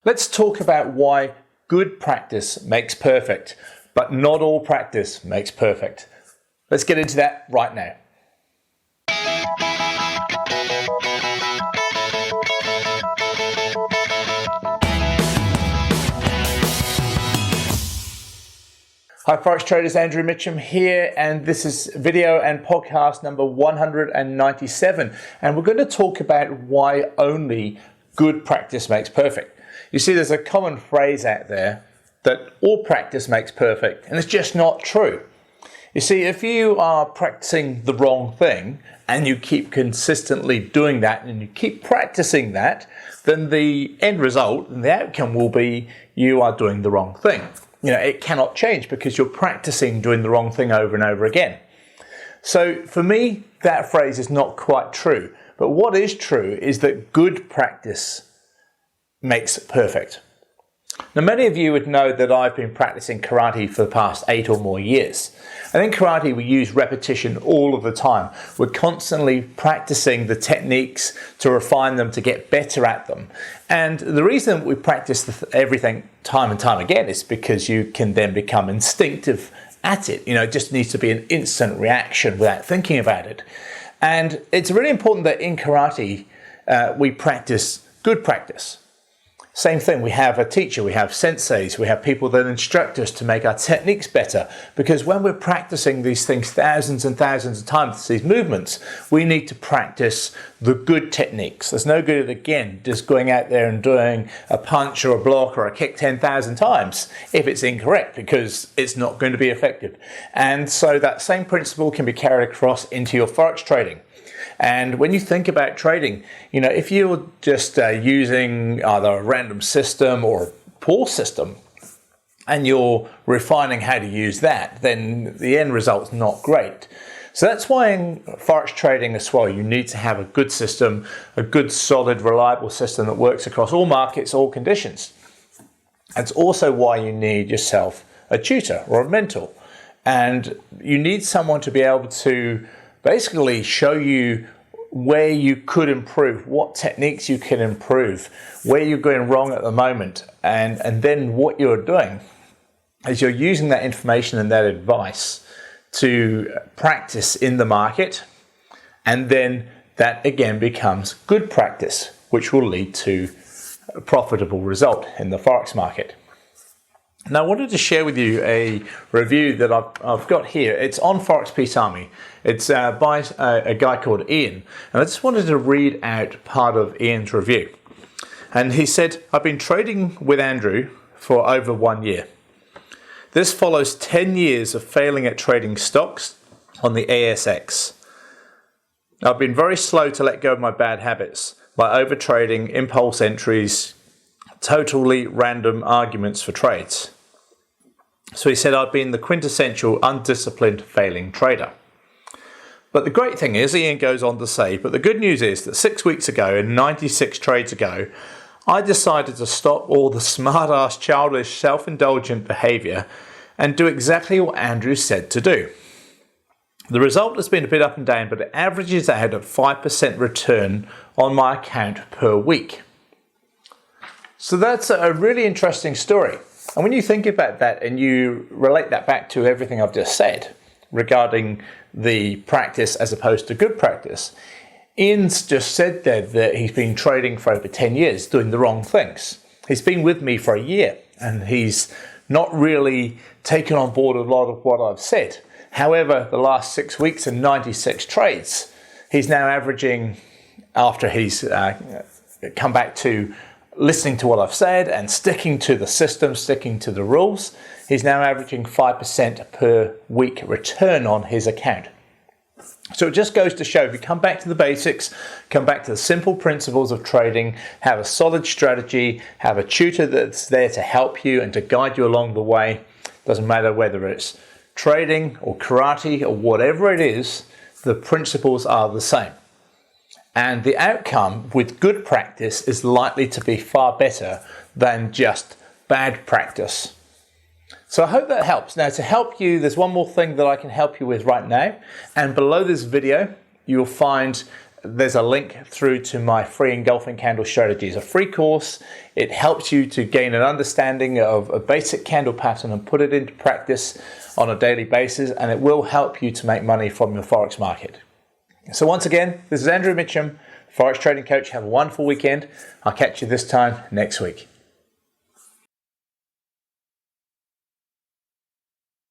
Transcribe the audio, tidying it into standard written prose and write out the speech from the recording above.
Let's talk about why good practice makes perfect, but not all practice makes perfect. Let's get into that right now. Hi Forex traders, Andrew Mitchem here, and this is video and podcast number 197, and we're going to talk about why only good practice makes perfect. You see, there's a common phrase out there that all practice makes perfect, and it's just not true. You see, if you are practicing the wrong thing and you keep consistently doing that and you keep practicing that, then the end result and the outcome will be you are doing the wrong thing. You know, it cannot change because you're practicing doing the wrong thing over and over again. So for me, that phrase is not quite true. But what is true is that good practice makes perfect. Now, many of you would know that I've been practicing karate for the past 8 or more years. And in karate, we use repetition all of the time. We're constantly practicing the techniques to refine them, to get better at them. And the reason we practice everything time and time again is because you can then become instinctive at it. You know, it just needs to be an instant reaction without thinking about it. And it's really important that in karate, we practice good practice. Same thing, we have a teacher, we have senseis, we have people that instruct us to make our techniques better, because when we're practicing these things thousands and thousands of times, these movements, we need to practice the good techniques. There's no good, again, just going out there and doing a punch or a block or a kick 10,000 times if it's incorrect, because it's not going to be effective. And so that same principle can be carried across into your Forex trading. And when you think about trading, you know, if you're just using either a random system or a poor system and you're refining how to use that, then the end result's not great. So that's why in Forex trading as well, you need to have a good system, a good, solid, reliable system that works across all markets, all conditions. That's also why you need yourself a tutor or a mentor. And you need someone to be able to basically show you where you could improve, what techniques you can improve, where you're going wrong at the moment, and then what you're doing is you're using that information and that advice to practice in the market, and then that again becomes good practice, which will lead to a profitable result in the Forex market. Now, I wanted to share with you a review that I've got here. It's on Forex Peace Army. It's by a guy called Ian. And I just wanted to read out part of Ian's review. And he said, "I've been trading with Andrew for over 1 year. This follows 10 years of failing at trading stocks on the ASX. I've been very slow to let go of my bad habits by overtrading, impulse entries, totally random arguments for trades." So he said, "I've been the quintessential undisciplined failing trader." But the great thing is, Ian goes on to say, "But the good news is that 6 weeks ago and 96 trades ago, I decided to stop all the smart-ass, childish, self-indulgent behavior and do exactly what Andrew said to do. The result has been a bit up and down, but it averages out at 5% return on my account per week." So that's a really interesting story. And when you think about that and you relate that back to everything I've just said regarding the practice as opposed to good practice, Ian's just said there that he's been trading for over 10 years doing the wrong things. He's been with me for a year and he's not really taken on board a lot of what I've said. However, the last 6 weeks and 96 trades, he's now averaging, after he's come back to listening to what I've said and sticking to the system, sticking to the rules, he's now averaging 5% per week return on his account. So it just goes to show, if you come back to the basics, come back to the simple principles of trading, have a solid strategy, have a tutor that's there to help you and to guide you along the way, doesn't matter whether it's trading or karate or whatever it is, the principles are the same. And the outcome with good practice is likely to be far better than just bad practice. So I hope that helps. Now, to help you, there's one more thing that I can help you with right now. And below this video, you'll find there's a link through to my free engulfing candle strategy. It's a free course. It helps you to gain an understanding of a basic candle pattern and put it into practice on a daily basis, and it will help you to make money from your Forex market. So once again, this is Andrew Mitchem, Forex Trading Coach. Have a wonderful weekend. I'll catch you this time next week.